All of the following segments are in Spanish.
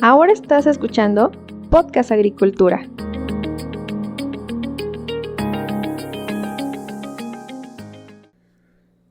Ahora estás escuchando Podcast Agricultura.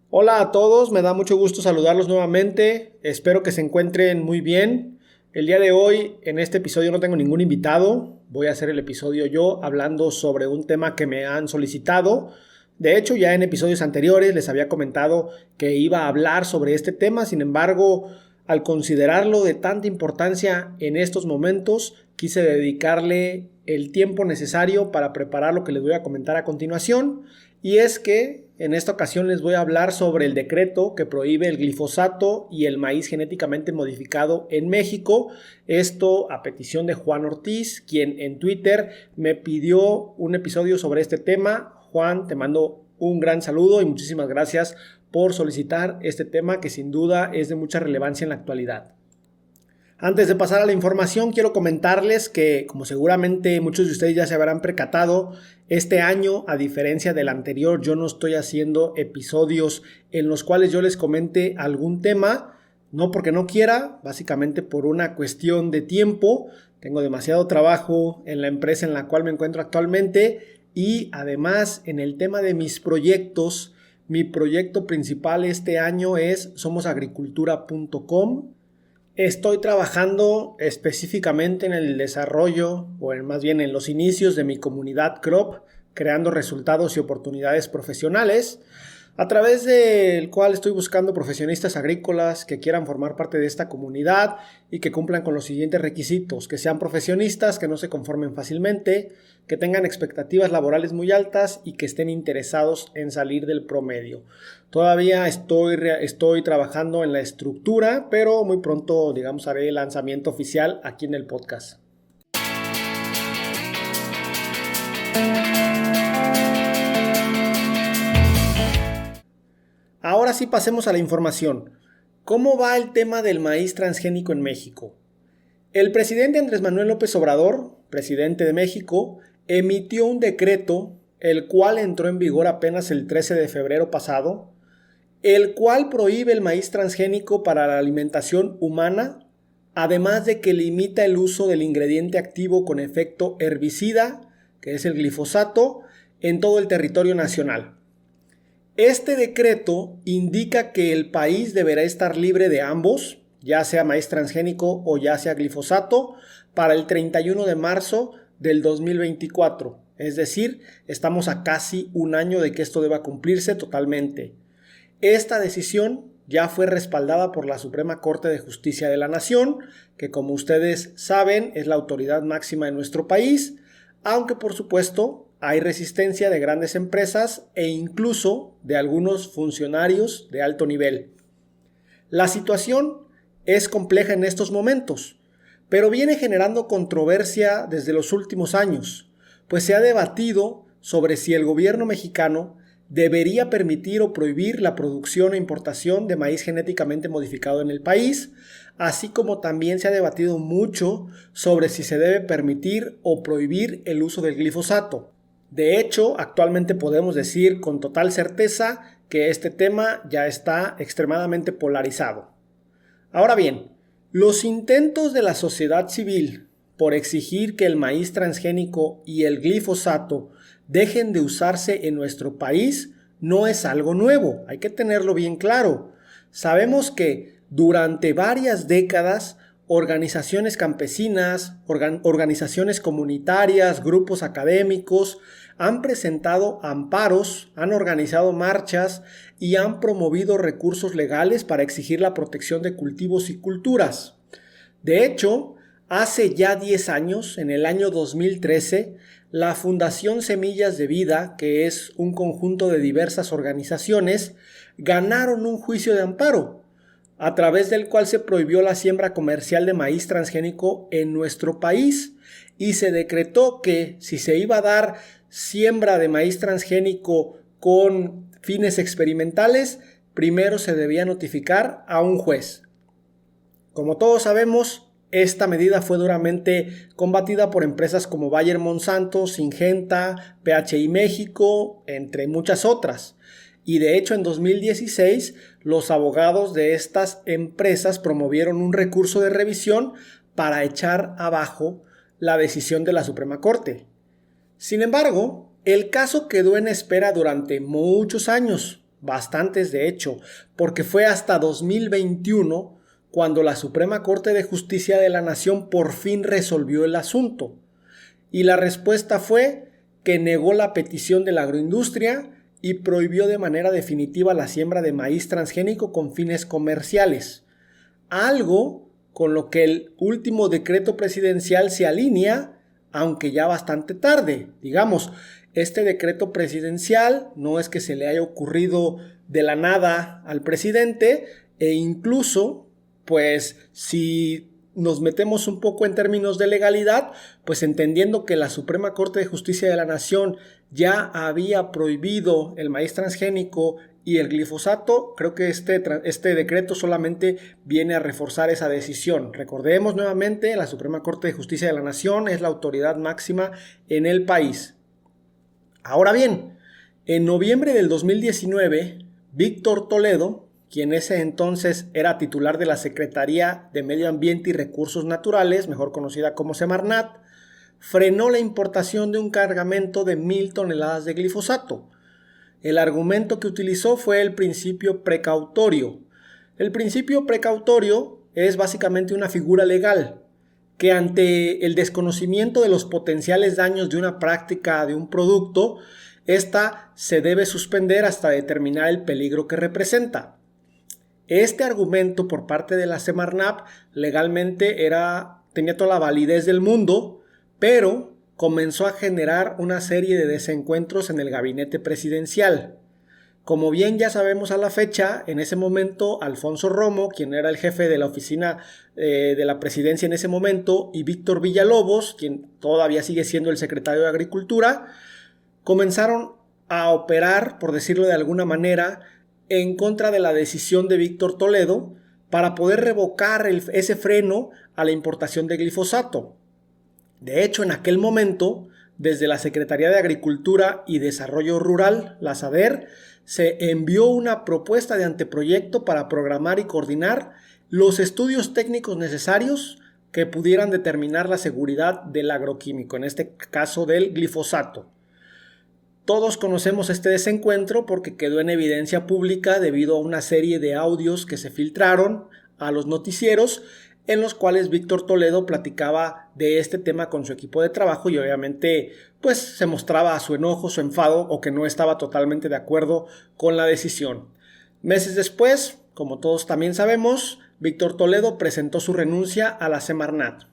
Hola a todos, me da mucho gusto saludarlos nuevamente, espero que se encuentren muy bien. El día de hoy, en este episodio no tengo ningún invitado, voy a hacer el episodio yo hablando sobre un tema que me han solicitado. De hecho, ya en episodios anteriores les había comentado que iba a hablar sobre este tema, sin embargo, al considerarlo de tanta importancia en estos momentos, quise dedicarle el tiempo necesario para preparar lo que les voy a comentar a continuación. Y es que en esta ocasión les voy a hablar sobre el decreto que prohíbe el glifosato y el maíz genéticamente modificado en México. Esto a petición de Juan Ortiz, quien en Twitter me pidió un episodio sobre este tema. Juan, te mando un gran saludo y muchísimas gracias por solicitar este tema que sin duda es de mucha relevancia en la actualidad. Antes de pasar a la información, quiero comentarles que, como seguramente muchos de ustedes ya se habrán percatado, este año, a diferencia del anterior, yo no estoy haciendo episodios en los cuales yo les comente algún tema, no porque no quiera, básicamente por una cuestión de tiempo. Tengo demasiado trabajo en la empresa en la cual me encuentro actualmente y además en el tema de mis proyectos, mi proyecto principal este año es somosagricultura.com. Estoy trabajando específicamente en el desarrollo, más bien en los inicios de mi comunidad Crop, creando resultados y oportunidades profesionales, a través del cual estoy buscando profesionistas agrícolas que quieran formar parte de esta comunidad y que cumplan con los siguientes requisitos: que sean profesionistas, que no se conformen fácilmente, que tengan expectativas laborales muy altas y que estén interesados en salir del promedio. Todavía estoy trabajando en la estructura, pero muy pronto, haré el lanzamiento oficial aquí en el podcast. Ahora sí, pasemos a la información. ¿Cómo va el tema del maíz transgénico en México? El presidente Andrés Manuel López Obrador, presidente de México, emitió un decreto, el cual entró en vigor apenas el 13 de febrero pasado, el cual prohíbe el maíz transgénico para la alimentación humana, además de que limita el uso del ingrediente activo con efecto herbicida, que es el glifosato, en todo el territorio nacional. Este decreto indica que el país deberá estar libre de ambos, ya sea maíz transgénico o ya sea glifosato, para el 31 de marzo del 2024. Es decir, estamos a casi un año de que esto deba cumplirse totalmente. Esta decisión ya fue respaldada por la Suprema Corte de Justicia de la Nación, que como ustedes saben es la autoridad máxima de nuestro país, aunque por supuesto hay resistencia de grandes empresas e incluso de algunos funcionarios de alto nivel. La situación es compleja en estos momentos, pero viene generando controversia desde los últimos años, pues se ha debatido sobre si el gobierno mexicano debería permitir o prohibir la producción e importación de maíz genéticamente modificado en el país, así como también se ha debatido mucho sobre si se debe permitir o prohibir el uso del glifosato. De hecho, actualmente podemos decir con total certeza que este tema ya está extremadamente polarizado. Ahora bien, los intentos de la sociedad civil por exigir que el maíz transgénico y el glifosato dejen de usarse en nuestro país no es algo nuevo, hay que tenerlo bien claro. Sabemos que durante varias décadas organizaciones campesinas, organizaciones comunitarias, grupos académicos han presentado amparos, han organizado marchas y han promovido recursos legales para exigir la protección de cultivos y culturas. De hecho, hace ya 10 años, en el año 2013, la Fundación Semillas de Vida, que es un conjunto de diversas organizaciones, ganaron un juicio de amparo, a través del cual se prohibió la siembra comercial de maíz transgénico en nuestro país y se decretó que si se iba a dar siembra de maíz transgénico con fines experimentales, primero se debía notificar a un juez. Como todos sabemos, esta medida fue duramente combatida por empresas como Bayer Monsanto, Syngenta, PHI México, entre muchas otras. Y de hecho en 2016 los abogados de estas empresas promovieron un recurso de revisión para echar abajo la decisión de la Suprema Corte. Sin embargo, el caso quedó en espera durante muchos años, bastantes de hecho, porque fue hasta 2021 cuando la Suprema Corte de Justicia de la Nación por fin resolvió el asunto. Y la respuesta fue que negó la petición de la agroindustria y prohibió de manera definitiva la siembra de maíz transgénico con fines comerciales. Algo con lo que el último decreto presidencial se alinea, aunque ya bastante tarde. Digamos, este decreto presidencial no es que se le haya ocurrido de la nada al presidente, e incluso, pues, si nos metemos un poco en términos de legalidad, pues entendiendo que la Suprema Corte de Justicia de la Nación ya había prohibido el maíz transgénico y el glifosato, creo que este decreto solamente viene a reforzar esa decisión. Recordemos nuevamente, la Suprema Corte de Justicia de la Nación es la autoridad máxima en el país. Ahora bien, en noviembre del 2019, Víctor Toledo, quien ese entonces era titular de la Secretaría de Medio Ambiente y Recursos Naturales, mejor conocida como Semarnat, frenó la importación de un cargamento de 1,000 toneladas de glifosato. El argumento que utilizó fue el principio precautorio. El principio precautorio es básicamente una figura legal que ante el desconocimiento de los potenciales daños de una práctica de un producto, esta se debe suspender hasta determinar el peligro que representa. Este argumento por parte de la Semarnat legalmente tenía toda la validez del mundo, pero comenzó a generar una serie de desencuentros en el gabinete presidencial. Como bien ya sabemos a la fecha, en ese momento Alfonso Romo, quien era el jefe de la oficina de la presidencia en ese momento, y Víctor Villalobos, quien todavía sigue siendo el secretario de Agricultura, comenzaron a operar, por decirlo de alguna manera, en contra de la decisión de Víctor Toledo para poder revocar ese freno a la importación de glifosato. De hecho, en aquel momento, desde la Secretaría de Agricultura y Desarrollo Rural, la SADER, se envió una propuesta de anteproyecto para programar y coordinar los estudios técnicos necesarios que pudieran determinar la seguridad del agroquímico, en este caso del glifosato. Todos conocemos este desencuentro porque quedó en evidencia pública debido a una serie de audios que se filtraron a los noticieros en los cuales Víctor Toledo platicaba de este tema con su equipo de trabajo y obviamente pues se mostraba su enojo, su enfado o que no estaba totalmente de acuerdo con la decisión. Meses después, como todos también sabemos, Víctor Toledo presentó su renuncia a la Semarnat.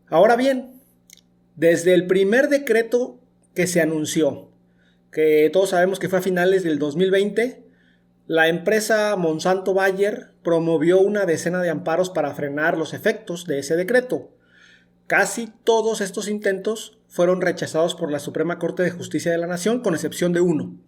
Ahora bien, desde el primer decreto que se anunció, que todos sabemos que fue a finales del 2020, la empresa Monsanto Bayer promovió una decena de amparos para frenar los efectos de ese decreto. Casi todos estos intentos fueron rechazados por la Suprema Corte de Justicia de la Nación, con excepción de uno,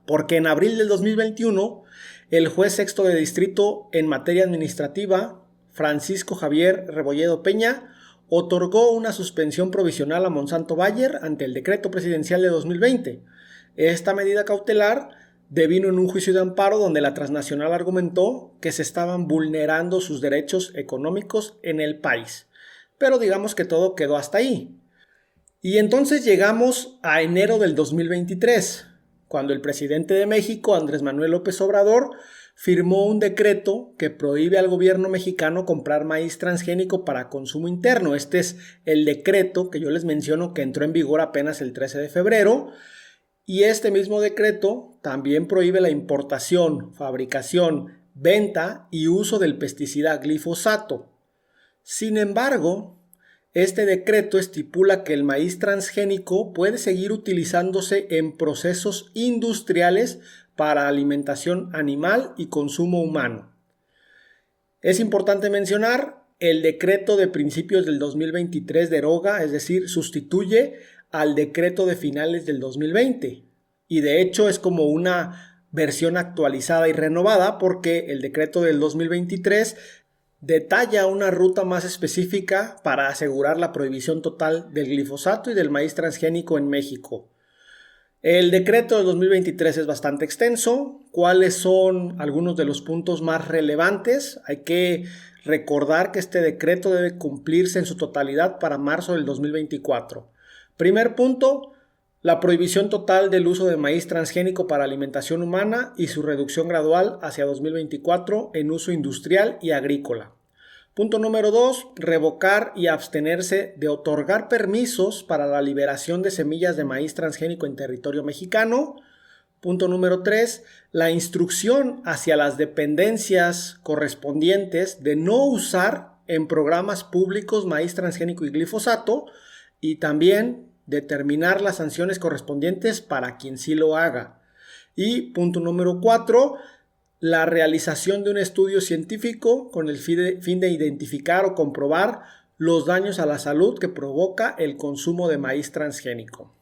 porque en abril del 2021 el juez sexto de distrito en materia administrativa, Francisco Javier Rebolledo Peña, otorgó una suspensión provisional a Monsanto Bayer ante el decreto presidencial de 2020. Esta medida cautelar devino en un juicio de amparo donde la transnacional argumentó que se estaban vulnerando sus derechos económicos en el país. Pero digamos que todo quedó hasta ahí. Y entonces llegamos a enero del 2023, cuando el presidente de México, Andrés Manuel López Obrador, firmó un decreto que prohíbe al gobierno mexicano comprar maíz transgénico para consumo interno. Este es el decreto que yo les menciono que entró en vigor apenas el 13 de febrero. Y este mismo decreto también prohíbe la importación, fabricación, venta y uso del pesticida glifosato. Sin embargo, este decreto estipula que el maíz transgénico puede seguir utilizándose en procesos industriales para alimentación animal y consumo humano. Es importante mencionar, el decreto de principios del 2023 deroga, es decir, sustituye al decreto de finales del 2020. Y de hecho es como una versión actualizada y renovada porque el decreto del 2023 detalla una ruta más específica para asegurar la prohibición total del glifosato y del maíz transgénico en México. El decreto del 2023 es bastante extenso. ¿Cuáles son algunos de los puntos más relevantes? Hay que recordar que este decreto debe cumplirse en su totalidad para marzo del 2024. Primer punto, la prohibición total del uso de maíz transgénico para alimentación humana y su reducción gradual hacia 2024 en uso industrial y agrícola. Punto número 2, revocar y abstenerse de otorgar permisos para la liberación de semillas de maíz transgénico en territorio mexicano. Punto número 3, la instrucción hacia las dependencias correspondientes de no usar en programas públicos maíz transgénico y glifosato y también determinar las sanciones correspondientes para quien sí lo haga. Y punto número 4, la realización de un estudio científico con el fin de identificar o comprobar los daños a la salud que provoca el consumo de maíz transgénico.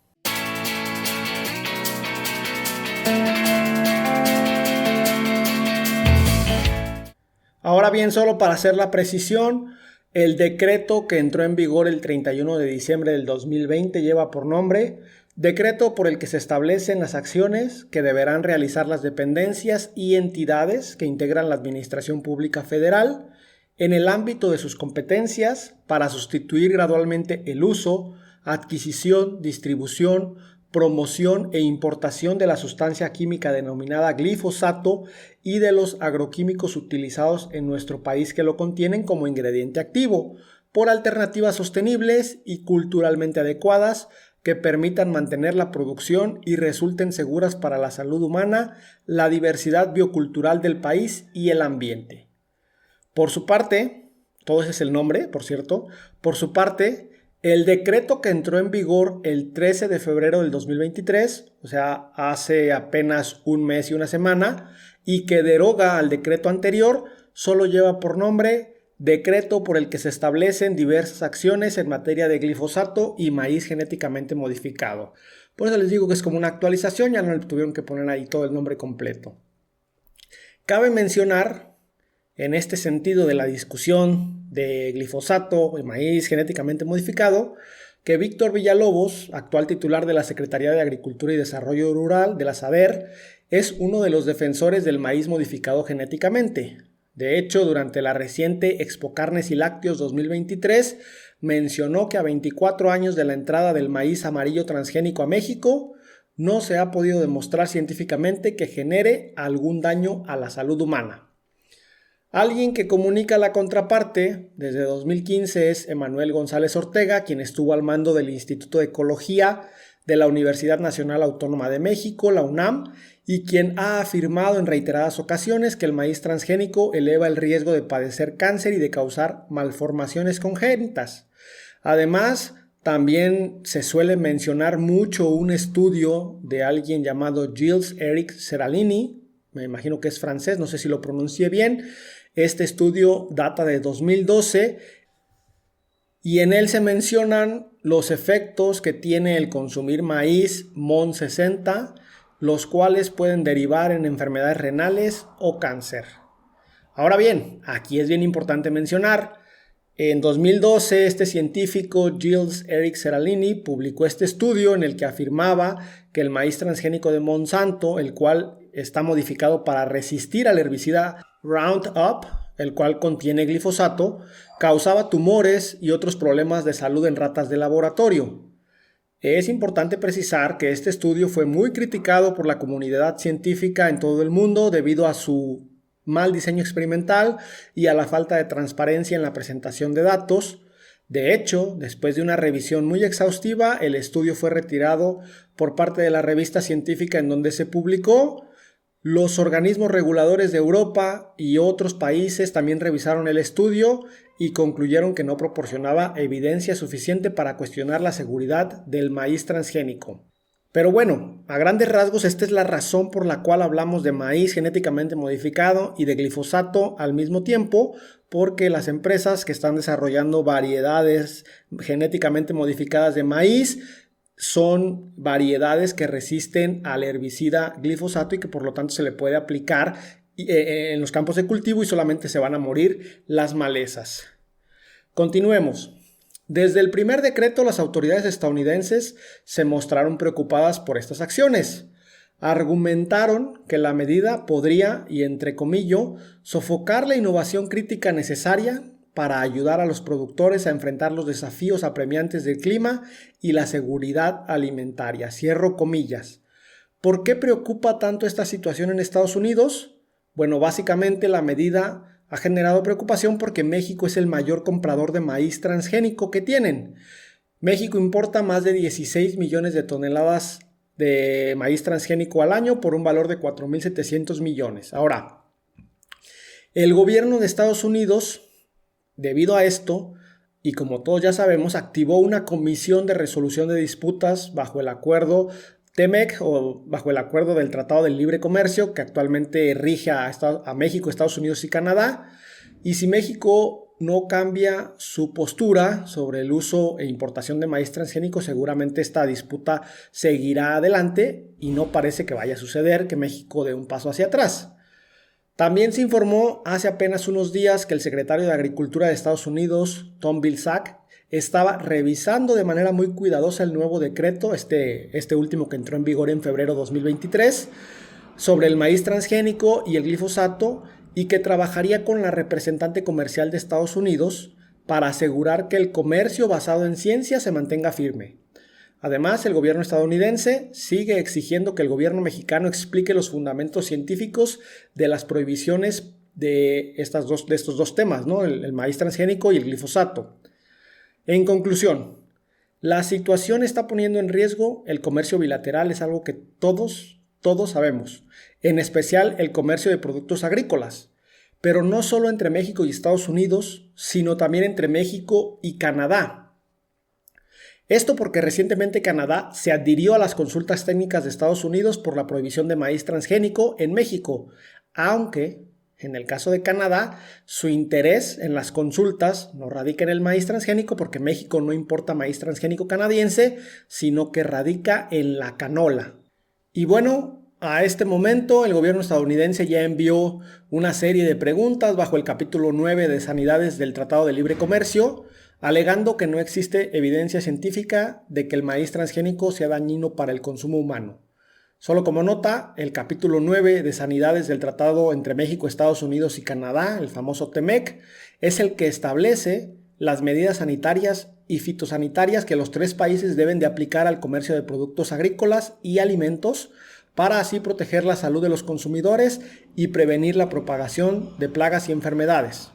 Ahora bien, solo para hacer la precisión, el decreto que entró en vigor el 31 de diciembre del 2020 lleva por nombre Decreto por el que se establecen las acciones que deberán realizar las dependencias y entidades que integran la Administración Pública Federal en el ámbito de sus competencias para sustituir gradualmente el uso, adquisición, distribución, promoción e importación de la sustancia química denominada glifosato y de los agroquímicos utilizados en nuestro país que lo contienen como ingrediente activo, por alternativas sostenibles y culturalmente adecuadas que permitan mantener la producción y resulten seguras para la salud humana, la diversidad biocultural del país y el ambiente. Por su parte, todo ese es el nombre, por cierto, por su parte, el decreto que entró en vigor el 13 de febrero del 2023, o sea, hace apenas un mes y una semana, y que deroga al decreto anterior, solo lleva por nombre Decreto por el que se establecen diversas acciones en materia de glifosato y maíz genéticamente modificado. Por eso les digo que es como una actualización, ya no le tuvieron que poner ahí todo el nombre completo. Cabe mencionar, en este sentido de la discusión de glifosato y maíz genéticamente modificado, que Víctor Villalobos, actual titular de la Secretaría de Agricultura y Desarrollo Rural de la SADER, es uno de los defensores del maíz modificado genéticamente. De hecho, durante la reciente Expo Carnes y Lácteos 2023, mencionó que a 24 años de la entrada del maíz amarillo transgénico a México, no se ha podido demostrar científicamente que genere algún daño a la salud humana. Alguien que comunica la contraparte desde 2015 es Emanuel González Ortega, quien estuvo al mando del Instituto de Ecología de la Universidad Nacional Autónoma de México, la UNAM, y quien ha afirmado en reiteradas ocasiones que el maíz transgénico eleva el riesgo de padecer cáncer y de causar malformaciones congénitas. Además, también se suele mencionar mucho un estudio de alguien llamado Gilles-Éric Seralini, me imagino que es francés, no sé si lo pronuncié bien. Este estudio data de 2012 y en él se mencionan los efectos que tiene el consumir maíz MON 60, los cuales pueden derivar en enfermedades renales o cáncer. Ahora bien, aquí es bien importante mencionar, en 2012 este científico Gilles-Éric Seralini publicó este estudio en el que afirmaba que el maíz transgénico de Monsanto, el cual está modificado para resistir al herbicida Roundup, el cual contiene glifosato, causaba tumores y otros problemas de salud en ratas de laboratorio. Es importante precisar que este estudio fue muy criticado por la comunidad científica en todo el mundo debido a su mal diseño experimental y a la falta de transparencia en la presentación de datos. De hecho, después de una revisión muy exhaustiva, el estudio fue retirado por parte de la revista científica en donde se publicó. Los organismos reguladores de Europa y otros países también revisaron el estudio y concluyeron que no proporcionaba evidencia suficiente para cuestionar la seguridad del maíz transgénico. Pero bueno, a grandes rasgos esta es la razón por la cual hablamos de maíz genéticamente modificado y de glifosato al mismo tiempo, porque las empresas que están desarrollando variedades genéticamente modificadas de maíz son variedades que resisten al herbicida glifosato y que por lo tanto se le puede aplicar en los campos de cultivo y solamente se van a morir las malezas. Continuemos. Desde el primer decreto, las autoridades estadounidenses se mostraron preocupadas por estas acciones. argumentaron que la medida podría, y entre comillas, sofocar la innovación crítica necesaria para ayudar a los productores a enfrentar los desafíos apremiantes del clima y la seguridad alimentaria. Cierro comillas. ¿Por qué preocupa tanto esta situación en Estados Unidos? Bueno, básicamente la medida ha generado preocupación porque México es el mayor comprador de maíz transgénico que tienen. México importa más de 16 millones de toneladas de maíz transgénico al año por un valor de 4.700 millones. Ahora, el gobierno de Estados Unidos, debido a esto, y como todos ya sabemos, activó una comisión de resolución de disputas bajo el acuerdo TEMEC o bajo el acuerdo del Tratado de Libre Comercio que actualmente rige a México, Estados Unidos y Canadá. Y si México no cambia su postura sobre el uso e importación de maíz transgénico, seguramente esta disputa seguirá adelante y no parece que vaya a suceder que México dé un paso hacia atrás. También se informó hace apenas unos días que el secretario de Agricultura de Estados Unidos, Tom Vilsack, estaba revisando de manera muy cuidadosa el nuevo decreto, este último que entró en vigor en febrero de 2023, sobre el maíz transgénico y el glifosato, y que trabajaría con la representante comercial de Estados Unidos para asegurar que el comercio basado en ciencia se mantenga firme. Además, el gobierno estadounidense sigue exigiendo que el gobierno mexicano explique los fundamentos científicos de las prohibiciones de estos dos temas, ¿no? El maíz transgénico y el glifosato. En conclusión, la situación está poniendo en riesgo el comercio bilateral, es algo que todos sabemos, en especial el comercio de productos agrícolas, pero no solo entre México y Estados Unidos, sino también entre México y Canadá. Esto porque recientemente Canadá se adhirió a las consultas técnicas de Estados Unidos por la prohibición de maíz transgénico en México, aunque en el caso de Canadá, su interés en las consultas no radica en el maíz transgénico porque México no importa maíz transgénico canadiense, sino que radica en la canola. Y bueno, a este momento el gobierno estadounidense ya envió una serie de preguntas bajo el capítulo 9 de Sanidades del Tratado de Libre Comercio, alegando que no existe evidencia científica de que el maíz transgénico sea dañino para el consumo humano. Solo como nota, el capítulo 9 de Sanidades del Tratado entre México, Estados Unidos y Canadá, el famoso TEMEC, es el que establece las medidas sanitarias y fitosanitarias que los tres países deben de aplicar al comercio de productos agrícolas y alimentos para así proteger la salud de los consumidores y prevenir la propagación de plagas y enfermedades.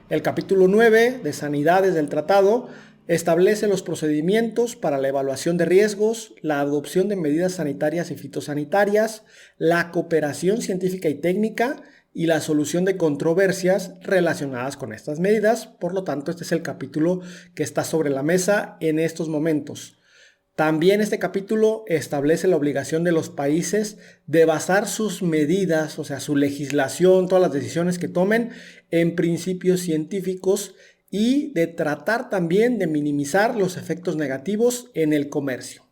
El capítulo 9 de Sanidades del Tratado establece los procedimientos para la evaluación de riesgos, la adopción de medidas sanitarias y fitosanitarias, la cooperación científica y técnica y la solución de controversias relacionadas con estas medidas. Por lo tanto, este es el capítulo que está sobre la mesa en estos momentos. También este capítulo establece la obligación de los países de basar sus medidas, o sea, su legislación, todas las decisiones que tomen, en principios científicos y de tratar también de minimizar los efectos negativos en el comercio.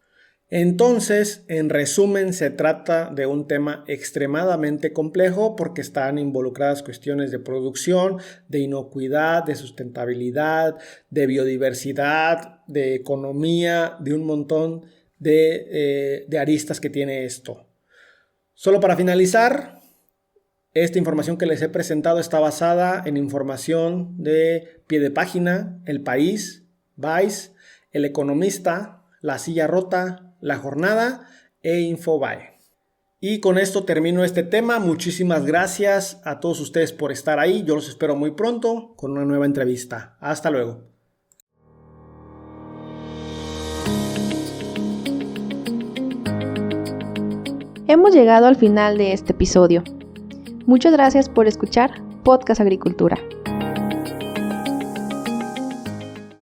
Entonces, en resumen, se trata de un tema extremadamente complejo porque están involucradas cuestiones de producción, de inocuidad, de sustentabilidad, de biodiversidad, de economía, de un montón de aristas que tiene esto. Solo para finalizar, esta información que les he presentado está basada en información de Pie de Página, El País, Vice, El Economista, La Silla Rota, La Jornada e Infobae. Y con esto termino este tema. Muchísimas gracias a todos ustedes por estar ahí. Yo los espero muy pronto con una nueva entrevista. Hasta luego. Hemos llegado al final de este episodio. Muchas gracias por escuchar Podcast Agricultura.